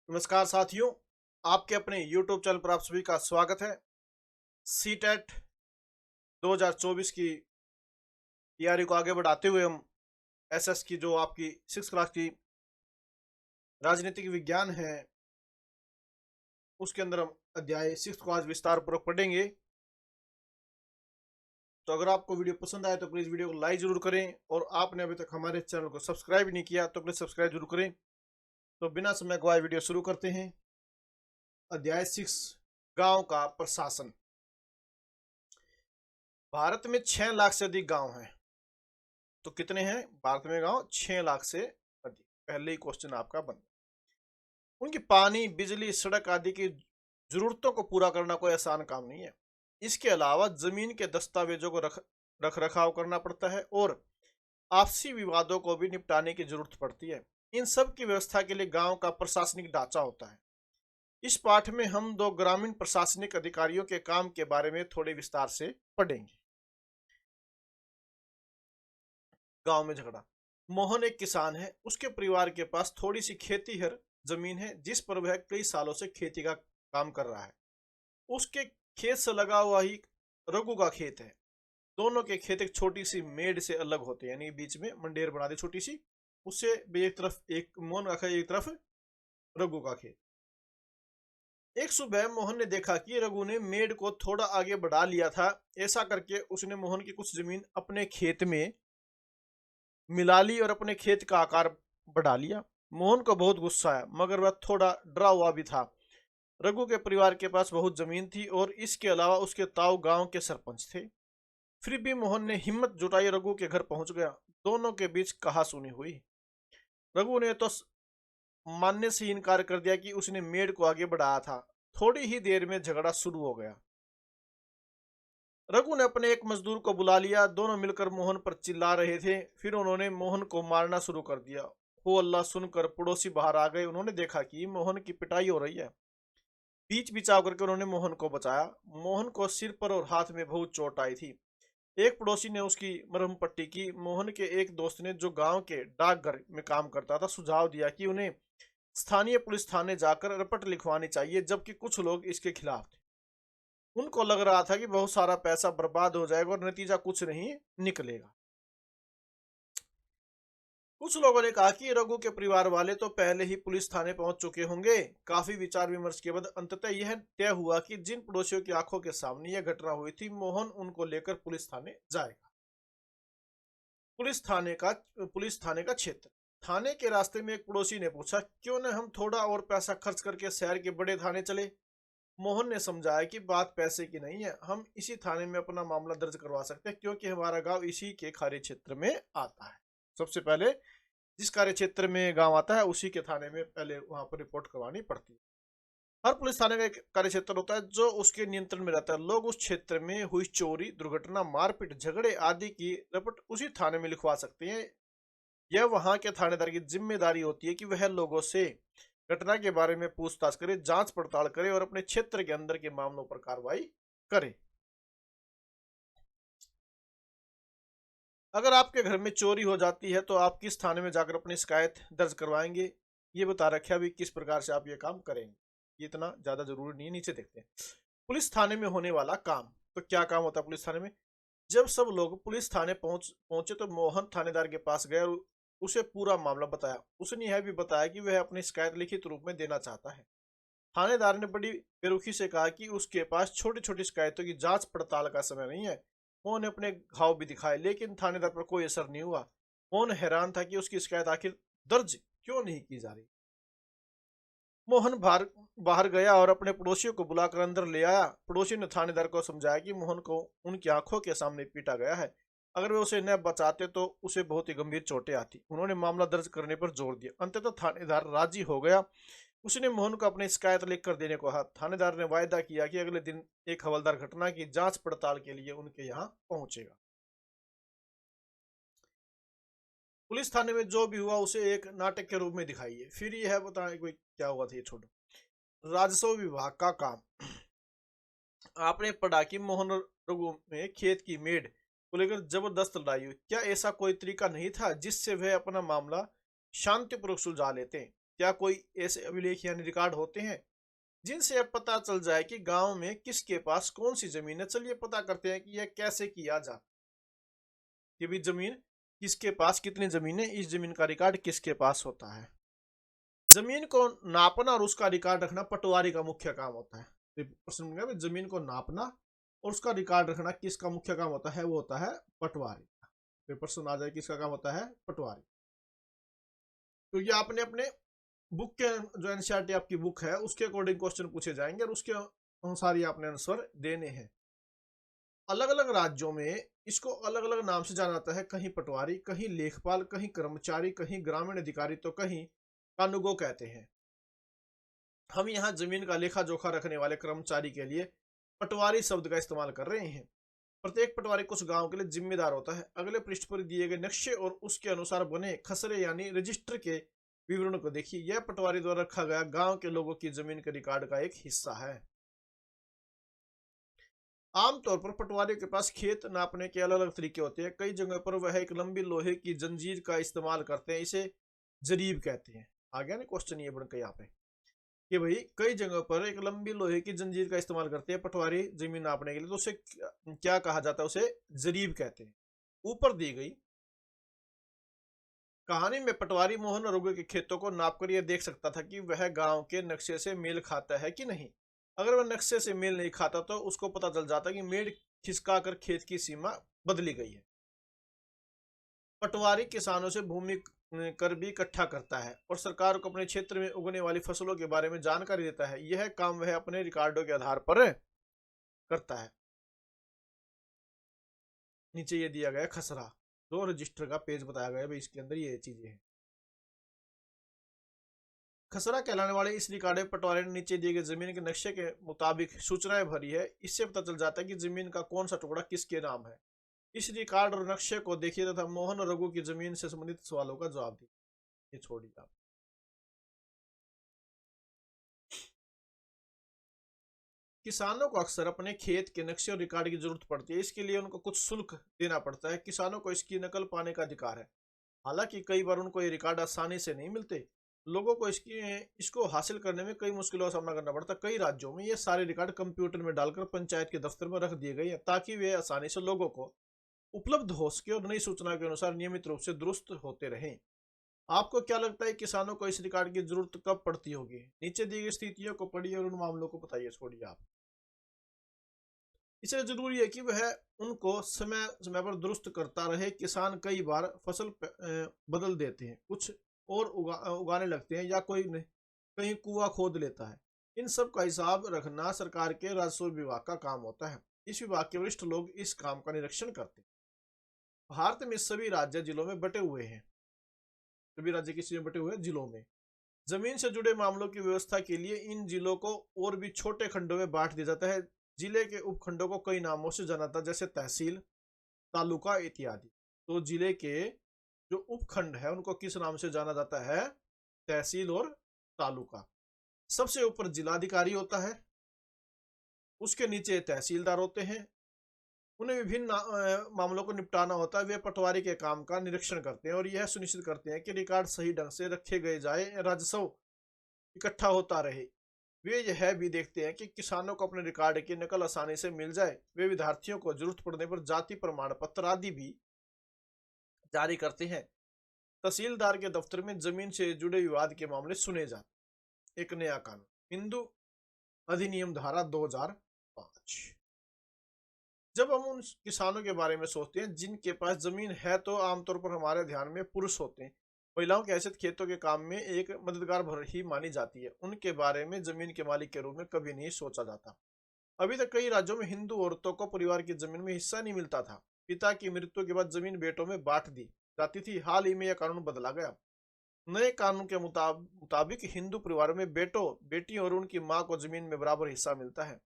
नमस्कार साथियों, आपके अपने YouTube चैनल पर आप सभी का स्वागत है। सीटेट 2024 की तैयारी को आगे बढ़ाते हुए हम एसएस की जो आपकी 6 क्लास की राजनीतिक विज्ञान है उसके अंदर हम अध्याय 6 को आज विस्तार पूर्वक पढ़ेंगे। तो अगर आपको वीडियो पसंद आए तो प्लीज वीडियो को लाइक जरूर करें और आपने अभी तक हमारे चैनल को सब्सक्राइब नहीं किया तो प्लीज सब्सक्राइब जरूर करें। तो बिना समय गवाए वीडियो शुरू करते हैं। अध्याय 6, गांव का प्रशासन। भारत में 6 लाख से अधिक गांव हैं। तो कितने हैं भारत में गांव? 6 लाख से अधिक। पहले ही क्वेश्चन आपका बन, उनकी पानी, बिजली, सड़क आदि की जरूरतों को पूरा करना कोई आसान काम नहीं है। इसके अलावा जमीन के दस्तावेजों को रख रखाव करना पड़ता है और आपसी विवादों को भी निपटाने की जरूरत पड़ती है। इन सब की व्यवस्था के लिए गांव का प्रशासनिक ढांचा होता है। इस पाठ में हम 2 ग्रामीण प्रशासनिक अधिकारियों के काम के बारे में थोड़े विस्तार से पढ़ेंगे। गांव में झगड़ा। मोहन एक किसान है। उसके परिवार के पास थोड़ी सी खेतीहर जमीन है जिस पर वह कई सालों से खेती का काम कर रहा है। उसके खेत से लगा हुआ ही रघु का खेत है। दोनों के खेत एक छोटी सी मेड़ से अलग होते हैं, यानी बीच में मंडेर बना दी छोटी सी। उससे भी एक तरफ एक मोहन का खेत, एक तरफ रघु का खेत। एक सुबह मोहन ने देखा कि रघु ने मेड़ को थोड़ा आगे बढ़ा लिया था। ऐसा करके उसने मोहन की कुछ जमीन अपने खेत में मिला ली और अपने खेत का आकार बढ़ा लिया। मोहन को बहुत गुस्सा आया, मगर वह थोड़ा डरा हुआ भी था। रघु के परिवार के पास बहुत जमीन थी और इसके अलावा उसके ताऊ गांव के सरपंच थे। फिर भी मोहन ने हिम्मत जुटाई, रघु के घर पहुंच गया। दोनों के बीच कहासुनी हुई। रघु ने तो मानने से इनकार कर दिया कि उसने मेड़ को आगे बढ़ाया था। थोड़ी ही देर में झगड़ा शुरू हो गया। रघु ने अपने एक मजदूर को बुला लिया। दोनों मिलकर मोहन पर चिल्ला रहे थे। फिर उन्होंने मोहन को मारना शुरू कर दिया। हो अल्लाह सुनकर पड़ोसी बाहर आ गए। उन्होंने देखा कि मोहन की पिटाई हो रही है। बीच बिचाव करके उन्होंने मोहन को बचाया। मोहन को सिर पर और हाथ में बहुत चोट आई थी। एक पड़ोसी ने उसकी मरहम पट्टी की। मोहन के एक दोस्त ने, जो गांव के डाकघर में काम करता था, सुझाव दिया कि उन्हें स्थानीय पुलिस थाने जाकर रिपोर्ट लिखवानी चाहिए, जबकि कुछ लोग इसके खिलाफ थे। उनको लग रहा था कि बहुत सारा पैसा बर्बाद हो जाएगा और नतीजा कुछ नहीं निकलेगा। कुछ लोगों ने कहा कि रघु के परिवार वाले तो पहले ही पुलिस थाने पहुंच चुके होंगे। काफी विचार विमर्श के बाद अंततः यह तय हुआ कि जिन पड़ोसियों की आंखों के सामने यह घटना हुई थी, मोहन उनको लेकर पुलिस थाने जाएगा। पुलिस थाने का क्षेत्र। थाने के रास्ते में एक पड़ोसी ने पूछा, क्यों न हम थोड़ा और पैसा खर्च करके शहर के बड़े थाने चले। मोहन ने समझाया कि बात पैसे की नहीं है, हम इसी थाने में अपना मामला दर्ज करवा सकते हैं क्योंकि हमारा गांव इसी के कार्य क्षेत्र में आता है। सबसे पहले जिस कार्य क्षेत्र में गांव आता है उसी के थाने में पहले वहां पर रिपोर्ट करवानी पड़ती है। हर पुलिस थाने का एक कार्य क्षेत्र होता है जो उसके नियंत्रण में रहता है। लोग उस क्षेत्र में हुई चोरी, दुर्घटना, मारपीट, झगड़े आदि की रिपोर्ट उसी थाने में लिखवा सकते हैं। यह वहां के थानेदार की जिम्मेदारी होती है कि वह लोगों से घटना के बारे में पूछताछ करे, जांच पड़ताल करे और अपने क्षेत्र के अंदर के मामलों पर कार्रवाई करे। अगर आपके घर में चोरी हो जाती है तो आप किस थाने में जाकर अपनी शिकायत दर्ज करवाएंगे? ये बता रखा भी किस प्रकार से आप ये काम करेंगे। ये इतना ज्यादा जरूरी नहीं है, नीचे देखते हैं। पुलिस थाने में होने वाला काम। तो क्या काम होता है पुलिस थाने में? जब सब लोग पुलिस थाने पहुंचे तो मोहन थानेदार के पास गया और उसे पूरा मामला बताया। उसने यह भी बताया कि वह अपनी शिकायत लिखित रूप में देना चाहता है। थानेदार ने बड़ी बेरुखी से कहा कि उसके पास छोटी छोटी शिकायतों की जांच पड़ताल का समय नहीं है। मोहन ने अपने घाव भी दिखाए, लेकिन थानेदार पर कोई असर नहीं हुआ। मोहन हैरान था कि उसकी शिकायत आखिर दर्ज क्यों नहीं की जा रही। मोहन बाहर बाहर गया और अपने पड़ोसियों को बुलाकर अंदर ले आया। पड़ोसी ने थानेदार को समझाया कि मोहन को उनकी आंखों के सामने पीटा गया है। अगर वे उसे न बचाते तो उसे बहुत ही गंभीर चोटें आती। उन्होंने मामला दर्ज करने पर जोर दिया। अंततः थानेदार राजी हो गया। उसने मोहन को अपनी शिकायत लिखकर देने को कहा। थानेदार ने वायदा किया कि अगले दिन एक हवलदार घटना की जांच पड़ताल के लिए उनके यहाँ पहुंचेगा। पुलिस थाने में जो भी हुआ उसे एक नाटक के रूप में दिखाइए। फिर यह बताएं कोई क्या हुआ था, ये छोड़ो। राजस्व विभाग का काम। आपने पढ़ा कि मोहन और रघु में खेत की मेड़ को लेकर जबरदस्त लड़ाई हुई। क्या ऐसा कोई तरीका नहीं था जिससे वह अपना मामला शांतिपूर्वक सुलझा लेते? क्या कोई ऐसे अभिलेख यानी रिकॉर्ड होते हैं जिनसे अब पता चल जाए कि गांव में किसके पास कौन सी जमीन है? चलिए पता करते हैं कि यह कैसे किया जा कि भी जमीन किसके पास कितनी जमीन है, इस जमीन का रिकॉर्ड किसके पास होता है। जमीन को नापना और उसका रिकॉर्ड रखना पटवारी का मुख्य काम होता है। तो प्रश्न में जमीन को नापना और उसका रिकॉर्ड रखना किसका मुख्य काम होता है? वो होता है पटवारी का। पेपर सुन आ जाए किसका काम होता है? पटवारी। तो ये आपने अपने बुक के जो एनसीईआरटी आपकी बुक है उसके अकॉर्डिंग क्वेश्चन पूछे जाएंगे और उसके अनुसार ये आपने आंसर देने हैं। अलग अलग राज्यों में इसको अलग अलग नाम से जाना जाता है, कहीं पटवारी, कहीं लेखपाल, कहीं कर्मचारी, कहीं ग्रामीण अधिकारी, तो कहीं कानूगो कहते हैं। हम यहाँ जमीन का लेखा जोखा रखने वाले कर्मचारी के लिए पटवारी शब्द का इस्तेमाल कर रहे हैं। प्रत्येक पटवारी कुछ गांव के लिए जिम्मेदार होता है। अगले पृष्ठ पर दिए गए नक्शे और उसके अनुसार बने खसरे यानी रजिस्टर के विवरण को देखिए। यह पटवारी द्वारा रखा गया गांव के लोगों की जमीन के रिकॉर्ड का एक हिस्सा है। आमतौर पर पटवारी के पास खेत नापने के अलग अलग तरीके होते हैं। कई जगह पर वह एक लंबी लोहे की जंजीर का इस्तेमाल करते हैं, इसे जरीब कहते हैं। आ गया ना क्वेश्चन ये बनकर यहाँ पे कि भाई कई जगह पर एक लंबी लोहे की जंजीर का इस्तेमाल करते हैं पटवारी जमीन नापने के लिए, तो उसे क्या कहा जाता है? उसे जरीब कहते हैं। ऊपर दी गई कहानी में पटवारी मोहन अरोगे के खेतों को नापकर यह देख सकता था कि वह गांव के नक्शे से मेल खाता है कि नहीं। अगर वह नक्शे से मेल नहीं खाता तो उसको पता चल जाता कि मेड़ खिसका कर खेत की सीमा बदली गई है। पटवारी किसानों से भूमि कर भी इकट्ठा करता है और सरकार को अपने क्षेत्र में उगने वाली फसलों के बारे में जानकारी देता है। यह काम वह अपने रिकॉर्डों के आधार पर करता है। नीचे ये दिया गया खसरा, दो रजिस्टर का पेज बताया गया है, इसके अंदर ये चीजें हैं। खसरा कहलाने वाले इस रिकॉर्ड में पटवारी ने नीचे दिए गए जमीन के नक्शे के मुताबिक सूचनाएं भरी है। इससे पता चल जाता है कि जमीन का कौन सा टुकड़ा किसके नाम है। इस रिकॉर्ड और नक्शे को देखिए तथा मोहन और रघु की जमीन से संबंधित सवालों का जवाब दीजिए। ये छोड़िए आप। किसानों को अक्सर अपने खेत के नक्शे और रिकॉर्ड की जरूरत पड़ती है। इसके लिए उनको कुछ शुल्क देना पड़ता है। किसानों को इसकी नकल पाने का अधिकार है। हालांकि कई बार उनको ये रिकॉर्ड आसानी से नहीं मिलते। लोगों को इसको हासिल करने में कई मुश्किलों का सामना करना पड़ता है। कई राज्यों में ये सारे रिकॉर्ड कंप्यूटर में डालकर पंचायत के दफ्तर में रख दिए गए हैं ताकि वे आसानी से लोगों को उपलब्ध हो सके और नई सूचना के अनुसार नियमित रूप से दुरुस्त होते रहें। आपको क्या लगता है किसानों को इस रिकॉर्ड की जरूरत कब पड़ती होगी? नीचे दी गई स्थितियों को पढ़िए और उन मामलों को बताइए। छोड़िए आप। इसलिए जरूरी है कि वह उनको समय समय पर दुरुस्त करता रहे। किसान कई बार फसल बदल देते हैं, कुछ और उगाने लगते हैं या कोई कहीं कुआं खोद लेता है। इन सब का हिसाब रखना सरकार के राजस्व विभाग का काम होता है। इस विभाग के वरिष्ठ लोग इस काम का निरीक्षण करते हैं। भारत में सभी राज्य जिलों में बटे हुए हैं। सभी राज्य किस में बटे हुए? जिलों में। जमीन से जुड़े मामलों की व्यवस्था के लिए इन जिलों को और भी छोटे खंडों में बांट दिया जाता है। जिले के उपखंडों को कई नामों से जाना जाता है, जैसे तहसील, तालुका इत्यादि। तो जिले के जो उपखंड है उनको किस नाम से जाना जाता है? तहसील और तालुका। सबसे ऊपर जिलाधिकारी होता है, उसके नीचे तहसीलदार होते हैं। उन्हें विभिन्न मामलों को निपटाना होता है। वे पटवारी के काम का निरीक्षण करते हैं और यह सुनिश्चित करते हैं कि रिकॉर्ड सही ढंग से रखे गए जाए, राजस्व इकट्ठा होता रहे। वे यह भी देखते हैं कि किसानों को अपने रिकॉर्ड की नकल आसानी से मिल जाए। वे विद्यार्थियों को जरूरत पड़ने पर जाति प्रमाण पत्र आदि भी जारी करते हैं। तहसीलदार के दफ्तर में जमीन से जुड़े विवाद के मामले सुने जाते। एक नया कानून, हिंदू अधिनियम धारा 2005। जब हम उन किसानों के बारे में सोचते हैं जिनके पास जमीन है तो आमतौर पर हमारे ध्यान में पुरुष होते हैं। महिलाओं की हैसियत खेतों के काम में एक मददगार भर ही मानी जाती है। उनके बारे में जमीन के मालिक के रूप में कभी नहीं सोचा जाता। अभी तक कई राज्यों में हिंदू औरतों को परिवार की जमीन में हिस्सा नहीं मिलता था। पिता की मृत्यु के बाद जमीन बेटों में बांट दी जाती थी। हाल ही में यह कानून बदला गया। नए कानून के मुताबिक हिंदू परिवारों में बेटों बेटियों और उनकी मां को जमीन में बराबर हिस्सा मिलता है।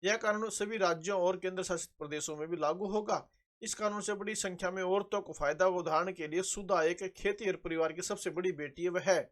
यह कानून सभी राज्यों और केंद्र शासित प्रदेशों में भी लागू होगा। इस कानून से बड़ी संख्या में औरतों को फायदा होगा। उदाहरण के लिए सुधा एक खेतीहर परिवार की सबसे बड़ी बेटी है। वह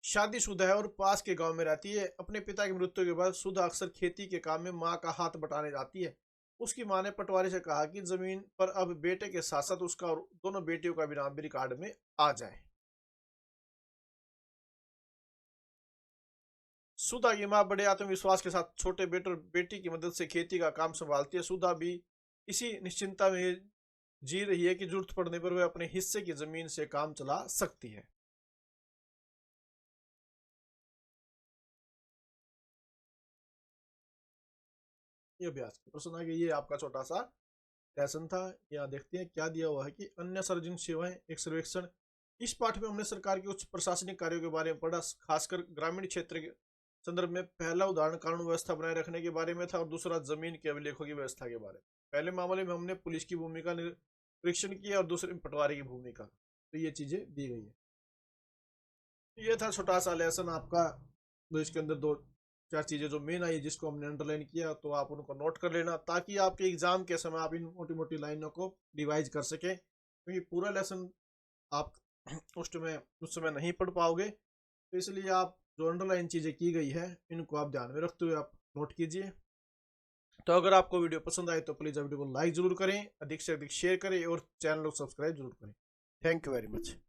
शादीशुदा है और पास के गांव में रहती है। अपने पिता की मृत्यु के बाद सुधा अक्सर खेती के काम में मां का हाथ बटाने जाती है। उसकी मां ने पटवारी से कहा कि जमीन पर अब बेटे के साथ साथ उसका और दोनों बेटियों का भी नाम भी रिकॉर्ड में आ जाए। सुधा की मां बड़े आत्मविश्वास के साथ छोटे बेटे और बेटी की मदद से खेती का काम संभालती है। सुधा भी इसी निश्चिंता में जी रही है कि जरूरत पड़ने पर वह अपने हिस्से की जमीन से काम चला सकती है। ये अभ्यास के प्रश्न आगे, ये आपका छोटा सा लेसन था। यहाँ देखते हैं क्या दिया हुआ है कि अन्य सार्वजनिक सेवाएं एक सर्वेक्षण। इस पाठ में हमने सरकार के उच्च प्रशासनिक कार्यों के बारे में पढ़ा, खासकर ग्रामीण क्षेत्र के संदर्भ में। पहला उदाहरण कानून व्यवस्था बनाए रखने के बारे में था और दूसरा जमीन के अभिलेखों की व्यवस्था के बारे में। पहले मामले में हमने पुलिस की भूमिका निरीक्षण किया और दूसरे में पटवारी की भूमिका। तो ये चीजें दी गई है। ये था छोटा सा लेसन आपका। तो इसके अंदर दो चार चीजें जो मेन आई जिसको हमने अंडरलाइन किया, तो आप उनको नोट कर लेना ताकि आपके एग्जाम के समय आप इन मोटी मोटी लाइनों को रिवाइज कर सके, क्योंकि पूरा लेसन आप उस समय नहीं पढ़ पाओगे। तो इसलिए आप जो अंडरलाइन चीजें की गई है इनको आप ध्यान में रखते हुए आप नोट कीजिए। तो अगर आपको वीडियो पसंद आए तो प्लीज वीडियो को लाइक जरूर करें, अधिक से अधिक शेयर करें और चैनल को सब्सक्राइब जरूर करें। Thank you very much.